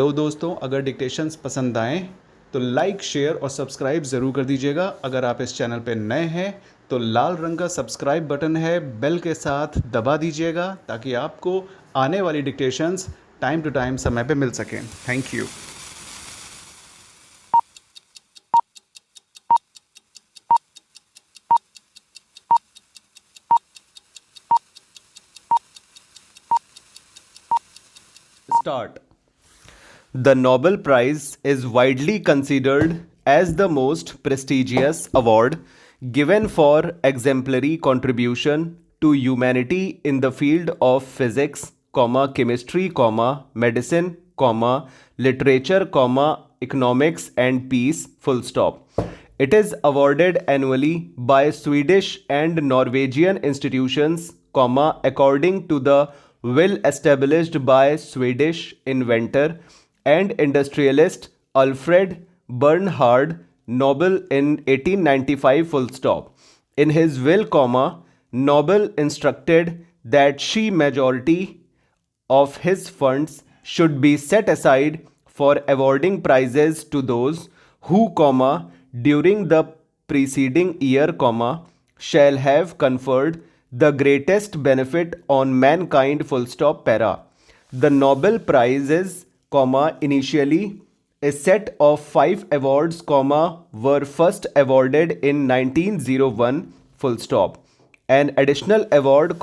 Hello दोस्तों, अगर dictations पसंद आएँ तो लाइक, शेयर और सब्सक्राइब ज़रूर कर दीजिएगा। अगर आप इस चैनल पे नए हैं तो लाल रंग का सब्सक्राइब बटन है, बेल के साथ दबा दीजिएगा ताकि आपको आने वाली डिक्टेशंस टाइम टू टाइम समय पे मिल सकें। Thank you. Start. The Nobel Prize is widely considered as the most prestigious award given for exemplary contribution to humanity in the field of physics, chemistry, medicine, literature, economics and peace, full stop. It is awarded annually by Swedish and Norwegian institutions, according to the will established by Swedish inventor and industrialist Alfred Bernhard Nobel in 1895, full stop. In his will, Nobel instructed that she majority of his funds should be set aside for awarding prizes to those who, during the preceding year, shall have conferred the greatest benefit on mankind, full stop, para. The Nobel Prizes, initially a set of 5 awards, were first awarded in 1901, full stop. An additional award,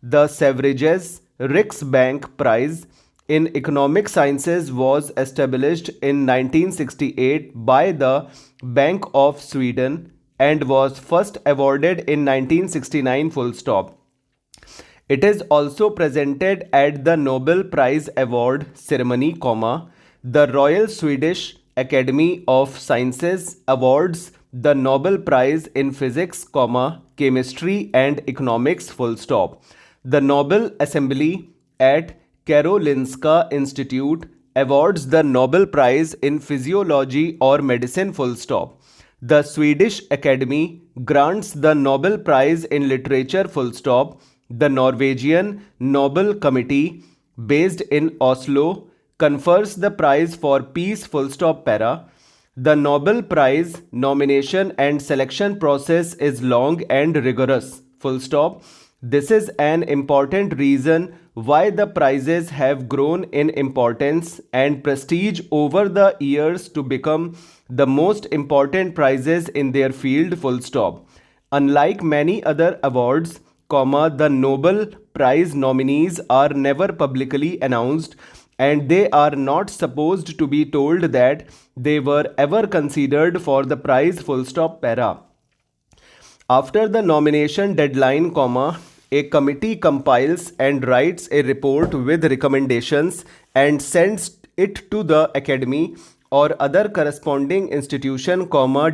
the Sveriges Riksbank Prize in Economic Sciences was established in 1968 by the Bank of Sweden and was first awarded in 1969, full stop. It is also presented at the Nobel Prize Award ceremony, the Royal Swedish Academy of Sciences awards the Nobel Prize in Physics, Chemistry and Economics, full stop. The Nobel Assembly at Karolinska Institute awards the Nobel Prize in Physiology or Medicine, full stop. The Swedish Academy grants the Nobel Prize in Literature, full stop. The Norwegian Nobel Committee, based in Oslo, confers the prize for peace, full stop, para. The Nobel Prize nomination and selection process is long and rigorous, full stop. This is an important reason why the prizes have grown in importance and prestige over the years to become the most important prizes in their field, full stop. Unlike many other awards, the Nobel Prize nominees are never publicly announced and they are not supposed to be told that they were ever considered for the prize, full stop, para. After the nomination deadline, a committee compiles and writes a report with recommendations and sends it to the academy or other corresponding institution,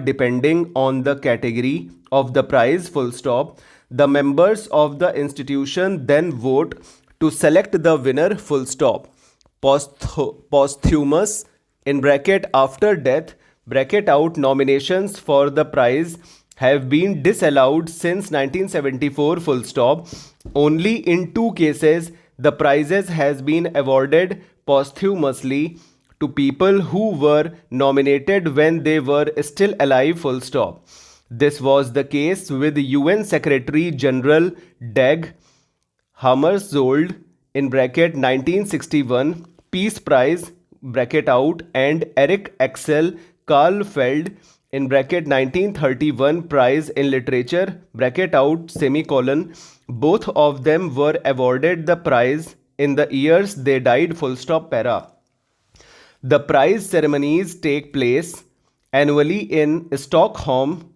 depending on the category of the prize, full stop. The members of the institution then vote to select the winner, full stop. Posthumous, in bracket after death, bracket out, nominations for the prize have been disallowed since 1974, full stop. Only in 2 cases the prizes has been awarded posthumously to people who were nominated when they were still alive, full stop. This was the case with UN Secretary General Dag Hammarskjöld in bracket 1961 Peace Prize, bracket out, and Eric Axel Karlfeld in bracket 1931 Prize in Literature, bracket out, semicolon. Both of them were awarded the prize in the years they died, full stop, para. The prize ceremonies take place annually in Stockholm,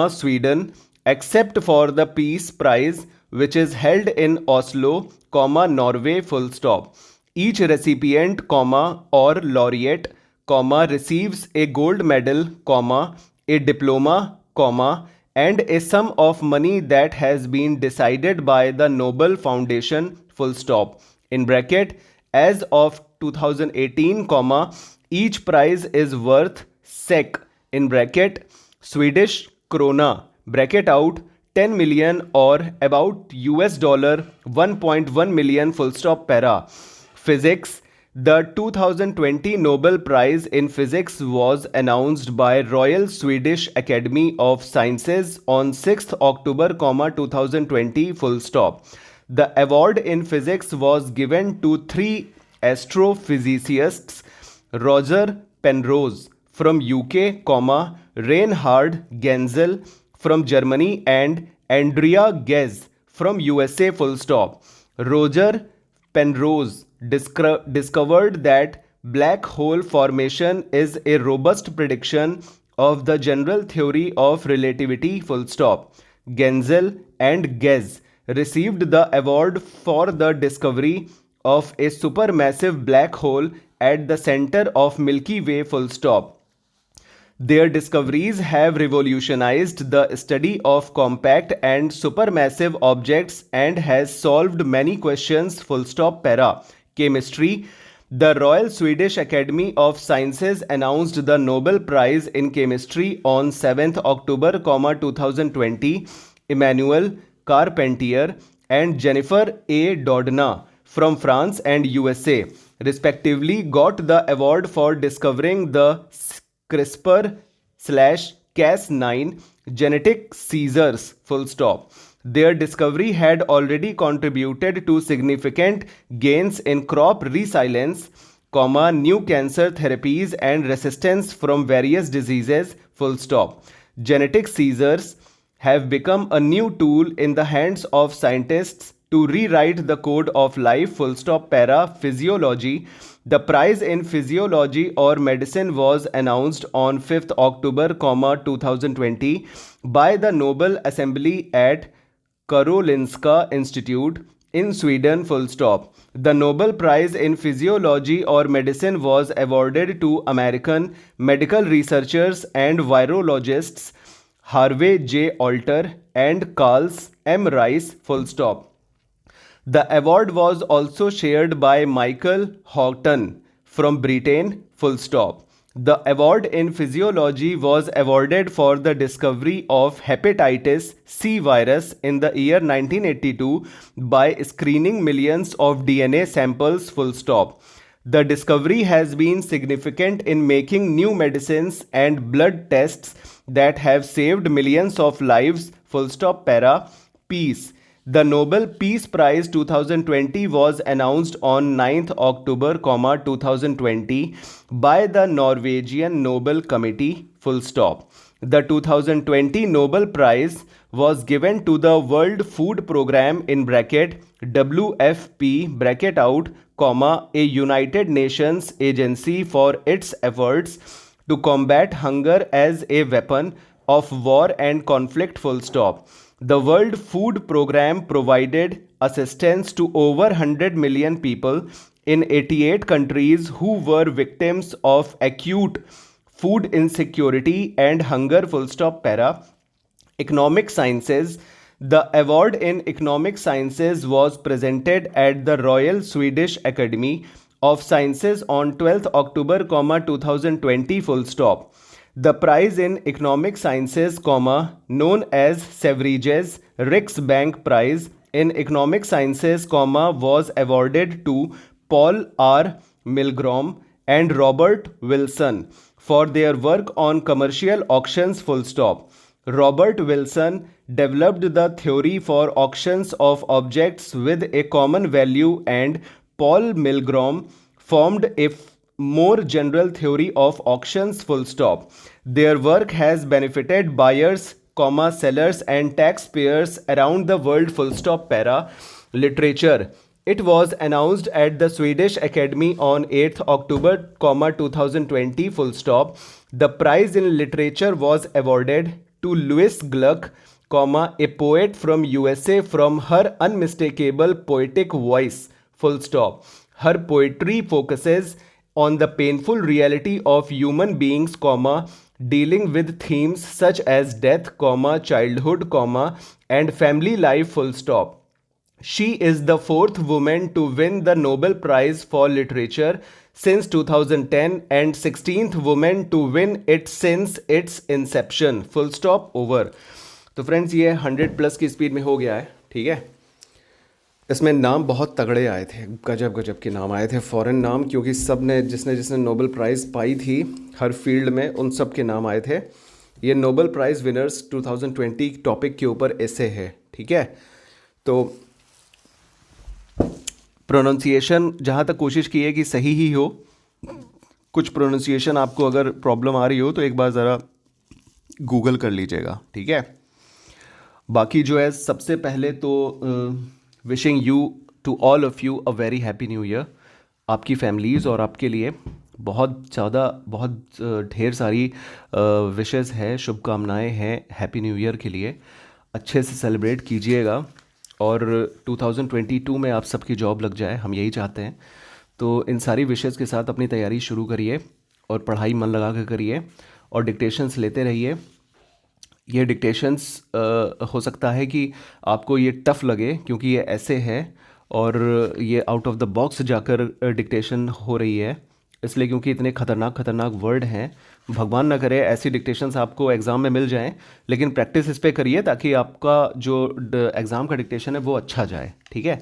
Sweden, except for the Peace Prize, which is held in Oslo, Norway, full stop. Each recipient, or laureate, receives a gold medal, a diploma, and a sum of money that has been decided by the Nobel Foundation, full stop. In bracket, as of 2018, each prize is worth SEK, in bracket, Swedish krona, bracket out, 10 million or about $1.1 million, full stop, para. Physics. The 2020 Nobel Prize in Physics was announced by Royal Swedish Academy of Sciences on 6th October, 2020, full stop. The award in physics was given to three astrophysicists, Roger Penrose from UK, Reinhard Genzel from Germany, and Andrea Ghez from USA, full stop. Roger Penrose discovered that black hole formation is a robust prediction of the general theory of relativity, full stop. Genzel and Ghez received the award for the discovery of a supermassive black hole at the center of Milky Way, full stop. Their discoveries have revolutionized the study of compact and supermassive objects and has solved many questions, full stop. Para. Chemistry. The Royal Swedish Academy of Sciences announced the Nobel Prize in Chemistry on 7th October, 2020. Emmanuel Carpentier and Jennifer A. Doudna from France and USA respectively got the award for discovering the CRISPR/Cas9 genetic scissors, full stop. Their discovery had already contributed to significant gains in crop resilience, new cancer therapies and resistance from various diseases, full stop. Genetic scissors have become a new tool in the hands of scientists to rewrite the code of life, full stop. Para. Physiology. The prize in physiology or medicine was announced on 5th October, 2020 by the Nobel Assembly at Karolinska Institute in Sweden, full stop. The Nobel Prize in Physiology or Medicine was awarded to American medical researchers and virologists Harvey J. Alter and Carl M. Rice, full stop. The award was also shared by Michael Houghton from Britain, full stop. The award in physiology was awarded for the discovery of hepatitis C virus in the year 1982 by screening millions of DNA samples, full stop. The discovery has been significant in making new medicines and blood tests that have saved millions of lives, full stop. Para. Peace. The Nobel Peace Prize 2020 was announced on 9th October, 2020 by the Norwegian Nobel Committee, full stop. The 2020 Nobel Prize was given to the World Food Programme in bracket WFP bracket out, a United Nations agency for its efforts to combat hunger as a weapon of war and conflict, full stop. The World Food Programme provided assistance to over 100 million people in 88 countries who were victims of acute food insecurity and hunger, full stop. Para. Economic Sciences. The award in Economic Sciences was presented at the Royal Swedish Academy of Sciences on 12th October, 2020, full stop. The prize in Economic Sciences, known as Sveriges Riksbank Prize in Economic Sciences, was awarded to Paul R. Milgrom and Robert Wilson for their work on commercial auctions, full stop. Robert Wilson developed the theory for auctions of objects with a common value, and Paul Milgrom formed a more general theory of auctions, full stop. Their work has benefited buyers, sellers and taxpayers around the world, full stop. Para. Literature. It was announced at the Swedish Academy on 8th October, 2020, full stop. The prize in literature was awarded to Louise Gluck, a poet from USA, from her unmistakable poetic voice, full stop. Her poetry focuses on the painful reality of human beings, dealing with themes such as death, childhood, and family life, full stop. She is the fourth woman to win the Nobel Prize for Literature since 2010 and 16th woman to win it since its inception, full stop. Over. तो friends ये 100 plus की speed में हो गया है, ठीक है. इसमें नाम बहुत तगड़े आए थे, गजब गजब के नाम आए थे, फॉरेन नाम, क्योंकि सब ने जिसने जिसने नोबेल प्राइज़ पाई थी हर फील्ड में, उन सब के नाम आए थे। ये नोबेल प्राइज़ विनर्स 2020 टॉपिक के ऊपर ऐसे है, ठीक है। तो प्रोनाउंसिएशन जहाँ तक कोशिश की है कि सही ही हो। कुछ प्रोनाउंसिएशन आपको अगर प्रॉब्लम आ रही हो तो एक बार ज़रा गूगल कर लीजिएगा, ठीक है। बाकी जो है, सबसे पहले तो wishing you to all of you a very happy new year. आपकी फैमिलीज़ और आपके लिए बहुत ज़्यादा, बहुत ढेर सारी विशेस है, शुभकामनाएं हैं हैप्पी न्यू ईयर के लिए। अच्छे से सेलिब्रेट कीजिएगा और 2022 में आप सबकी जॉब लग जाए, हम यही चाहते हैं। तो इन सारी विशेस के साथ अपनी तैयारी शुरू करिए और पढ़ाई मन लगा कर करिए और डिक्टेशंस लेते रहिए। ये डिक्टेशंस हो सकता है कि आपको ये टफ़ लगे क्योंकि ये ऐसे है और ये आउट ऑफ द बॉक्स जाकर डिक्टेशन हो रही है, इसलिए क्योंकि इतने खतरनाक वर्ड हैं। भगवान ना करे ऐसी डिक्टेशंस आपको एग्ज़ाम में मिल जाएं, लेकिन प्रैक्टिस इस पे करिए ताकि आपका जो एग्ज़ाम का डिक्टेशन है वो अच्छा जाए, ठीक है।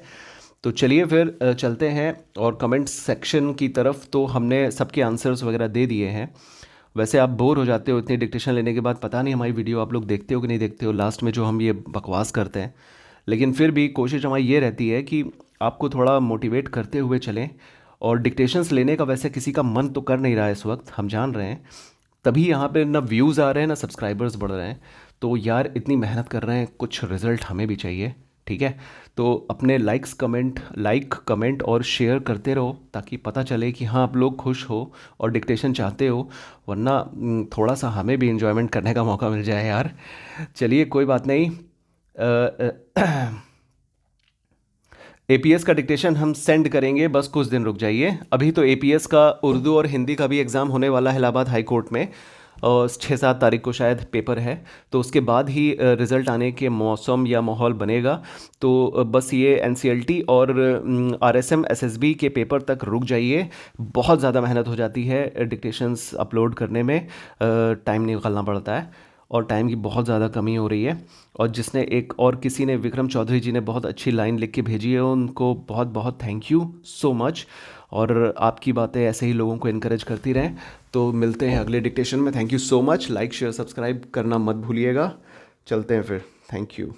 तो चलिए फिर चलते हैं और कमेंट सेक्शन की तरफ। तो हमने सबके आंसर्स वगैरह दे दिए हैं। वैसे आप बोर हो जाते हो इतनी डिक्टेशन लेने के बाद, पता नहीं हमारी वीडियो आप लोग देखते हो कि नहीं देखते हो, लास्ट में जो हम ये बकवास करते हैं। लेकिन फिर भी कोशिश हमारी ये रहती है कि आपको थोड़ा मोटिवेट करते हुए चलें। और डिक्टेशंस लेने का वैसे किसी का मन तो कर नहीं रहा है इस वक्त, हम जान रहे हैं, तभी यहाँ पे ना व्यूज़ आ रहे हैं ना सब्सक्राइबर्स बढ़ रहे हैं। तो यार इतनी मेहनत कर रहे हैं, कुछ रिज़ल्ट हमें भी चाहिए, ठीक है। तो अपने लाइक कमेंट और शेयर करते रहो ताकि पता चले कि हाँ आप लोग खुश हो और डिक्टेशन चाहते हो, वरना थोड़ा सा हमें भी इन्जॉयमेंट करने का मौका मिल जाए यार। चलिए कोई बात नहीं। एपीएस का डिक्टेशन हम सेंड करेंगे, बस कुछ दिन रुक जाइए। अभी तो एपीएस का उर्दू और हिंदी का भी एग्ज़ाम होने वाला है इलाहाबाद हाई कोर्ट में, और 6-7 तारीख को शायद पेपर है। तो उसके बाद ही रिज़ल्ट आने के मौसम या माहौल बनेगा। तो बस ये एनसीएलटी और आरएसएम एसएसबी के पेपर तक रुक जाइए। बहुत ज़्यादा मेहनत हो जाती है डिक्टेशंस अपलोड करने में, टाइम निकालना पड़ता है और टाइम की बहुत ज़्यादा कमी हो रही है। और जिसने एक और किसी ने, विक्रम चौधरी जी ने बहुत अच्छी लाइन लिख के भेजी है, उनको बहुत बहुत थैंक यू सो मच। और आपकी बातें ऐसे ही लोगों को इनकरेज करती रहें। तो मिलते हैं अगले डिक्टेशन में। Thank you so much. Like share subscribe करना मत भूलिएगा। चलते हैं फिर, थैंक यू।